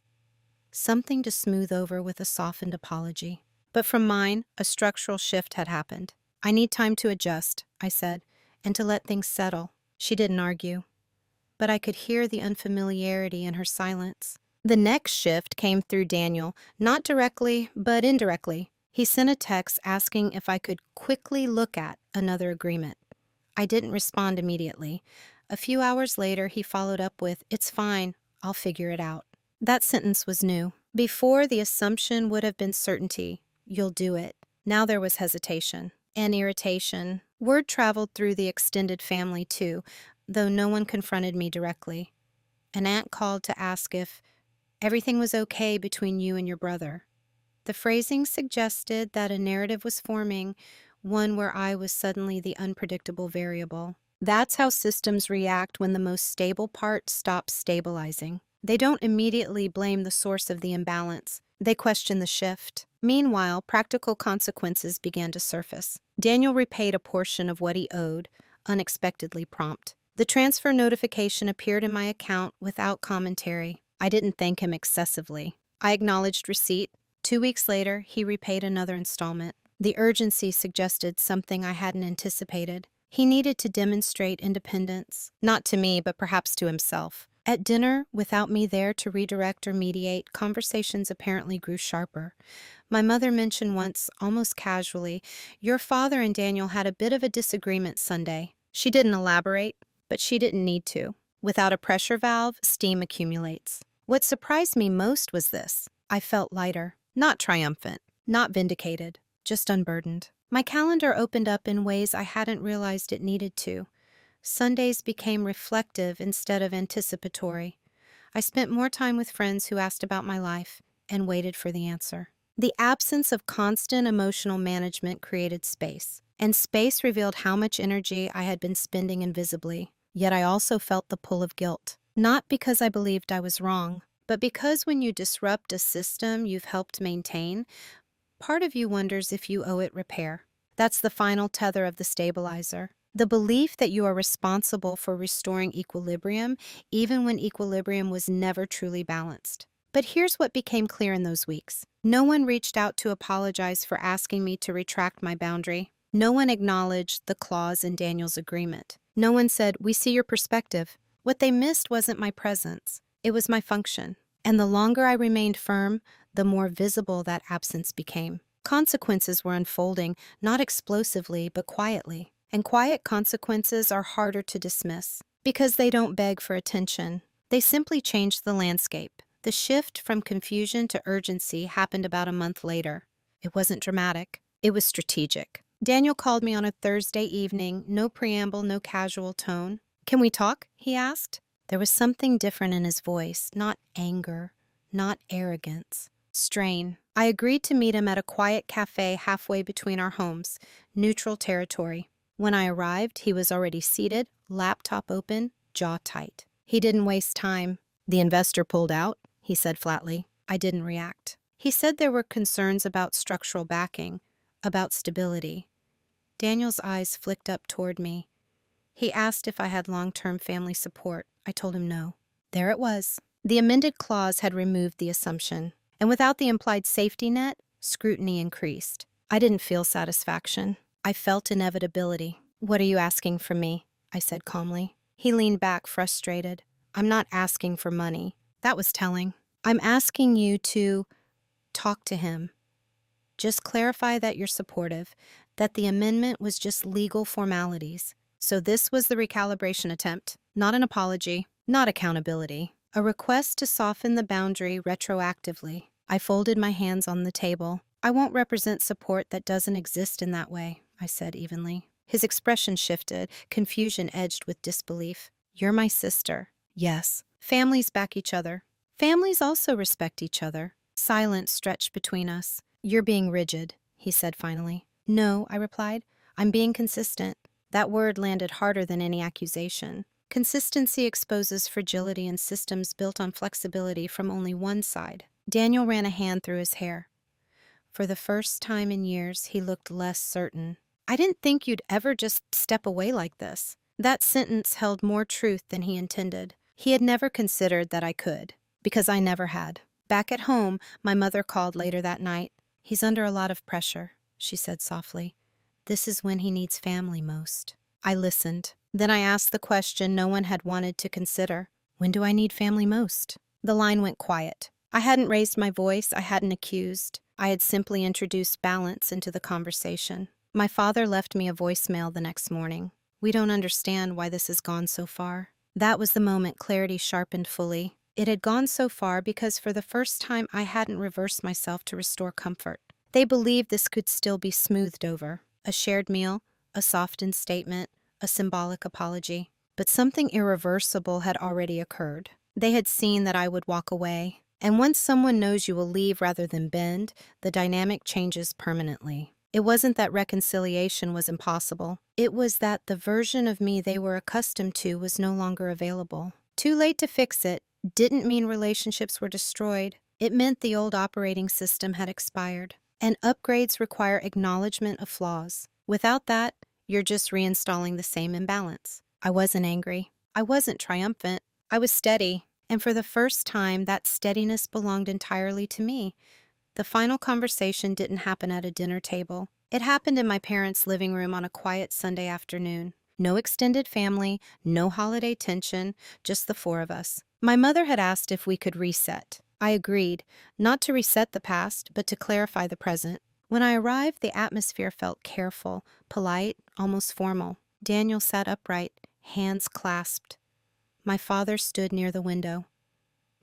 something to smooth over with a softened apology. But from mine, a structural shift had happened. "I need time to adjust," I said, "and to let things settle." She didn't argue, but I could hear the unfamiliarity in her silence. The next shift came through Daniel, not directly, but indirectly. He sent a text asking if I could quickly look at another agreement. I didn't respond immediately. A few hours later, he followed up with, "It's fine, I'll figure it out." That sentence was new. Before, the assumption would have been certainty. "You'll do it." Now there was hesitation and irritation. Word traveled through the extended family too, though no one confronted me directly. An aunt called to ask if everything was okay between you and your brother. The phrasing suggested that a narrative was forming, one where I was suddenly the unpredictable variable. That's how systems react when the most stable part stops stabilizing. They don't immediately blame the source of the imbalance. They question the shift. Meanwhile, practical consequences began to surface. Daniel repaid a portion of what he owed, unexpectedly prompt. The transfer notification appeared in my account without commentary. I didn't thank him excessively. I acknowledged receipt. 2 weeks later, he repaid another installment. The urgency suggested something I hadn't anticipated. He needed to demonstrate independence, not to me, but perhaps to himself. At dinner, without me there to redirect or mediate, conversations apparently grew sharper. My mother mentioned once, almost casually, "Your father and Daniel had a bit of a disagreement Sunday." She didn't elaborate, but she didn't need to. Without a pressure valve, steam accumulates. What surprised me most was this. I felt lighter, not triumphant, not vindicated, just unburdened. My calendar opened up in ways I hadn't realized it needed to. Sundays became reflective instead of anticipatory. I spent more time with friends who asked about my life and waited for the answer. The absence of constant emotional management created space, and space revealed how much energy I had been spending invisibly. Yet I also felt the pull of guilt, not because I believed I was wrong, but because when you disrupt a system you've helped maintain, part of you wonders if you owe it repair. That's the final tether of the stabilizer. The belief that you are responsible for restoring equilibrium, even when equilibrium was never truly balanced. But here's what became clear in those weeks. No one reached out to apologize for asking me to retract my boundary. No one acknowledged the clause in Daniel's agreement. No one said, "We see your perspective." What they missed wasn't my presence. It was my function. And the longer I remained firm, the more visible that absence became. Consequences were unfolding, not explosively, but quietly. And quiet consequences are harder to dismiss because they don't beg for attention. They simply change the landscape. The shift from confusion to urgency happened about a month later. It wasn't dramatic. It was strategic. Daniel called me on a Thursday evening, no preamble, no casual tone. "Can we talk?" he asked. There was something different in his voice, not anger, not arrogance. Strain. I agreed to meet him at a quiet cafe halfway between our homes, neutral territory. When I arrived, he was already seated, laptop open, jaw tight. He didn't waste time. "The investor pulled out," he said flatly. I didn't react. He said there were concerns about structural backing, about stability. Daniel's eyes flicked up toward me. He asked if I had long-term family support. I told him no. There it was. The amended clause had removed the assumption, and without the implied safety net, scrutiny increased. I didn't feel satisfaction. I felt inevitability. "What are you asking from me?" I said calmly. He leaned back, frustrated. "I'm not asking for money." That was telling. "I'm asking you to talk to him. Just clarify that you're supportive, that the amendment was just legal formalities." So this was the recalibration attempt, not an apology, not accountability, a request to soften the boundary retroactively. I folded my hands on the table. "I won't represent support that doesn't exist in that way," I said evenly. His expression shifted, confusion edged with disbelief. "You're my sister." "Yes." "Families back each other. Families also respect each other." Silence stretched between us. "You're being rigid," he said finally. "No," I replied. "I'm being consistent." That word landed harder than any accusation. Consistency exposes fragility in systems built on flexibility from only one side. Daniel ran a hand through his hair. For the first time in years, he looked less certain. "I didn't think you'd ever just step away like this." That sentence held more truth than he intended. He had never considered that I could, because I never had. Back at home, my mother called later that night. "He's under a lot of pressure," she said softly. "This is when he needs family most." I listened. Then I asked the question no one had wanted to consider. "When do I need family most?" The line went quiet. I hadn't raised my voice, I hadn't accused. I had simply introduced balance into the conversation. My father left me a voicemail the next morning. "We don't understand why this has gone so far." That was the moment clarity sharpened fully. It had gone so far because for the first time I hadn't reversed myself to restore comfort. They believed this could still be smoothed over. A shared meal, a softened statement, a symbolic apology. But something irreversible had already occurred. They had seen that I would walk away. And once someone knows you will leave rather than bend, the dynamic changes permanently. It wasn't that reconciliation was impossible. It was that the version of me they were accustomed to was no longer available. Too late to fix it didn't mean relationships were destroyed. It meant the old operating system had expired. And upgrades require acknowledgement of flaws. Without that, you're just reinstalling the same imbalance. I wasn't angry. I wasn't triumphant. I was steady. And for the first time, that steadiness belonged entirely to me. The final conversation didn't happen at a dinner table. It happened in my parents' living room on a quiet Sunday afternoon. No extended family, no holiday tension, just the four of us. My mother had asked if we could reset. I agreed, not to reset the past, but to clarify the present. When I arrived, the atmosphere felt careful, polite, almost formal. Daniel sat upright, hands clasped. My father stood near the window.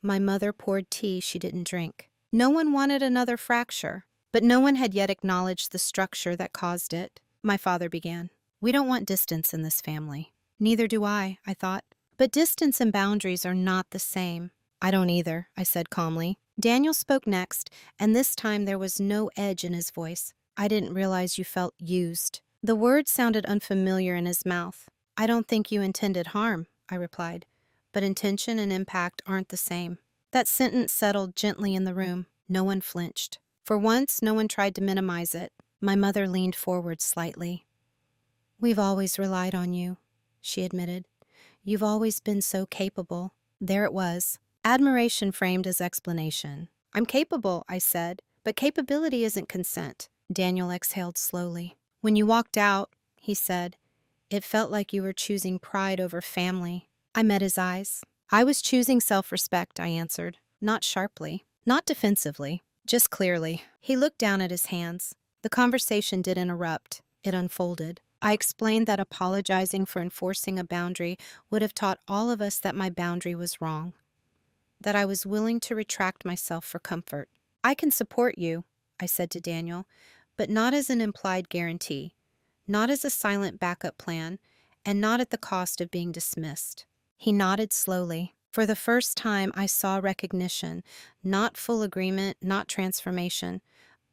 My mother poured tea she didn't drink. No one wanted another fracture, but no one had yet acknowledged the structure that caused it. My father began. "We don't want distance in this family." "Neither do I thought. But distance and boundaries are not the same." "I don't either," I said calmly. Daniel spoke next, and this time there was no edge in his voice. "I didn't realize you felt used." The words sounded unfamiliar in his mouth. "I don't think you intended harm," I replied. "But intention and impact aren't the same." That sentence settled gently in the room. No one flinched. For once, no one tried to minimize it. My mother leaned forward slightly. "We've always relied on you," she admitted. "You've always been so capable." There it was. Admiration framed as explanation. "I'm capable," I said, "but capability isn't consent." Daniel exhaled slowly. "When you walked out," he said, "it felt like you were choosing pride over family." I met his eyes. "I was choosing self-respect," I answered. Not sharply, not defensively, just clearly. He looked down at his hands. The conversation did interrupt. It unfolded. I explained that apologizing for enforcing a boundary would have taught all of us that my boundary was wrong, that I was willing to retract myself for comfort. "I can support you," I said to Daniel, "but not as an implied guarantee, not as a silent backup plan, and not at the cost of being dismissed." He nodded slowly. For the first time, I saw recognition, not full agreement, not transformation,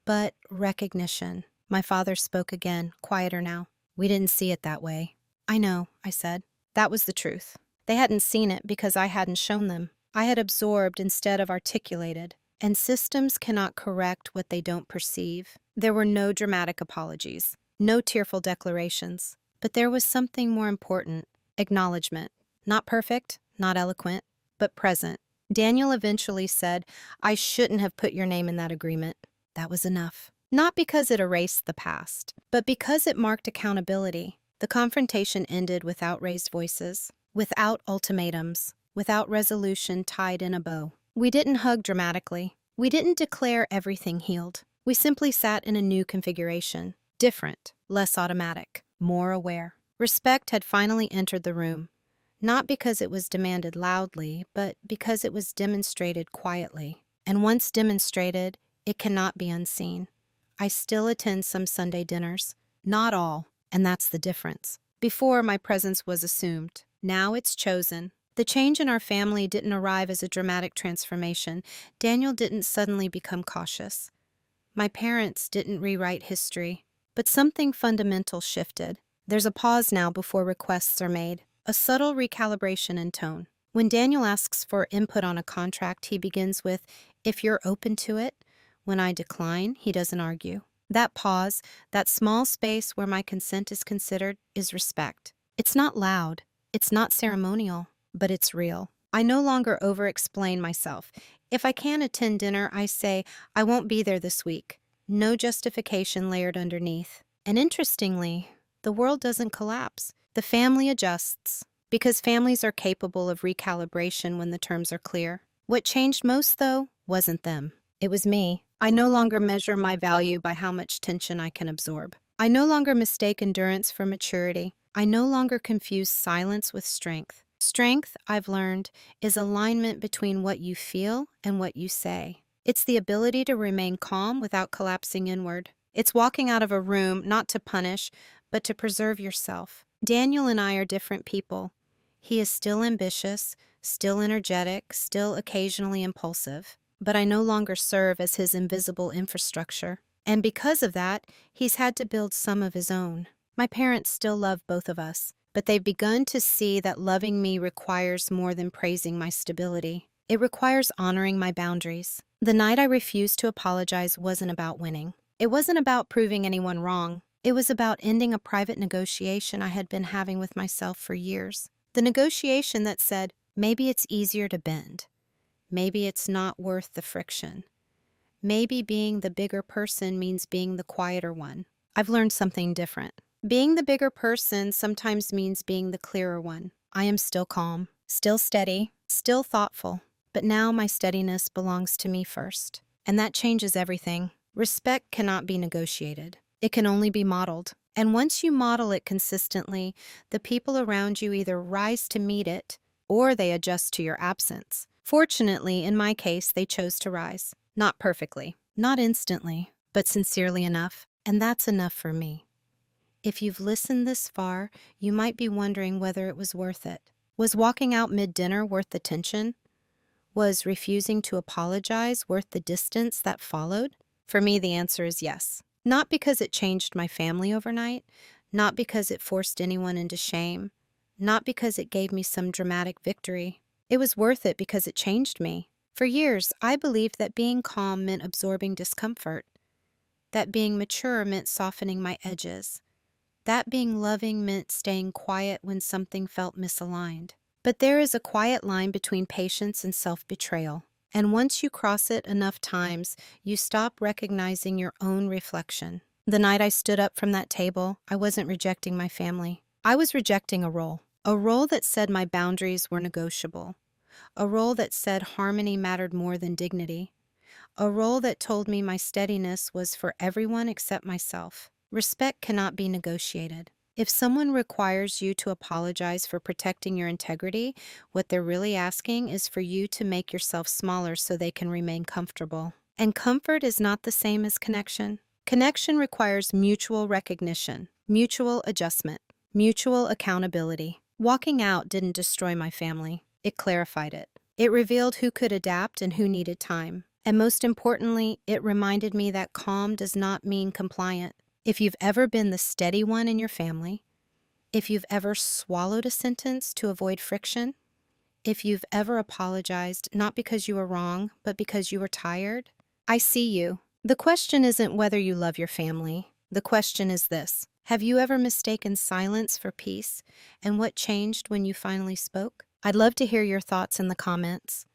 but recognition. My father spoke again, quieter now. We didn't see it that way. I know, I said. That was the truth. They hadn't seen it because I hadn't shown them. I had absorbed instead of articulated. And systems cannot correct what they don't perceive. There were no dramatic apologies, no tearful declarations. But there was something more important: acknowledgement. Not perfect, not eloquent, but present. Daniel eventually said, "I shouldn't have put your name in that agreement." That was enough. Not because it erased the past, but because it marked accountability. The confrontation ended without raised voices, without ultimatums, without resolution tied in a bow. We didn't hug dramatically. We didn't declare everything healed. We simply sat in a new configuration, different, less automatic, more aware. Respect had finally entered the room, not because it was demanded loudly, but because it was demonstrated quietly. And once demonstrated, it cannot be unseen. I still attend some Sunday dinners. Not all, and that's the difference. Before, my presence was assumed. Now it's chosen. The change in our family didn't arrive as a dramatic transformation. Daniel didn't suddenly become cautious. My parents didn't rewrite history. But something fundamental shifted. There's a pause now before requests are made, a subtle recalibration in tone. When Daniel asks for input on a contract, he begins with, "If you're open to it." When I decline, he doesn't argue. That pause, that small space where my consent is considered, is respect. It's not loud, it's not ceremonial, but it's real. I no longer over-explain myself. If I can't attend dinner, I say, "I won't be there this week." No justification layered underneath. And interestingly, the world doesn't collapse. The family adjusts, because families are capable of recalibration when the terms are clear. What changed most, though, wasn't them. It was me. I no longer measure my value by how much tension I can absorb. I no longer mistake endurance for maturity. I no longer confuse silence with strength. Strength, I've learned, is alignment between what you feel and what you say. It's the ability to remain calm without collapsing inward. It's walking out of a room not to punish, but to preserve yourself. Daniel and I are different people. He is still ambitious, still energetic, still occasionally impulsive. But I no longer serve as his invisible infrastructure. And because of that, he's had to build some of his own. My parents still love both of us, but they've begun to see that loving me requires more than praising my stability. It requires honoring my boundaries. The night I refused to apologize wasn't about winning. It wasn't about proving anyone wrong. It was about ending a private negotiation I had been having with myself for years. The negotiation that said, maybe it's easier to bend. Maybe it's not worth the friction. Maybe being the bigger person means being the quieter one. I've learned something different. Being the bigger person sometimes means being the clearer one. I am still calm, still steady, still thoughtful, but now my steadiness belongs to me first. And that changes everything. Respect cannot be negotiated. It can only be modeled. And once you model it consistently, the people around you either rise to meet it or they adjust to your absence. Fortunately, in my case, they chose to rise. Not perfectly, not instantly, but sincerely enough, and that's enough for me. If you've listened this far, you might be wondering whether it was worth it. Was walking out mid-dinner worth the tension? Was refusing to apologize worth the distance that followed? For me, the answer is yes. Not because it changed my family overnight, not because it forced anyone into shame, not because it gave me some dramatic victory. It was worth it because it changed me. For years, I believed that being calm meant absorbing discomfort, that being mature meant softening my edges, that being loving meant staying quiet when something felt misaligned. But there is a quiet line between patience and self-betrayal, and once you cross it enough times, you stop recognizing your own reflection. The night I stood up from that table, I wasn't rejecting my family. I was rejecting a role that said my boundaries were negotiable, a role that said harmony mattered more than dignity, a role that told me my steadiness was for everyone except myself. Respect cannot be negotiated. If someone requires you to apologize for protecting your integrity, what they're really asking is for you to make yourself smaller so they can remain comfortable. And comfort is not the same as connection. Connection requires mutual recognition, mutual adjustment, mutual accountability. Walking out didn't destroy my family. It clarified it. It revealed who could adapt and who needed time. And most importantly, it reminded me that calm does not mean compliant. If you've ever been the steady one in your family, if you've ever swallowed a sentence to avoid friction, if you've ever apologized not because you were wrong, but because you were tired, I see you. The question isn't whether you love your family. The question is this: have you ever mistaken silence for peace, and what changed when you finally spoke? I'd love to hear your thoughts in the comments.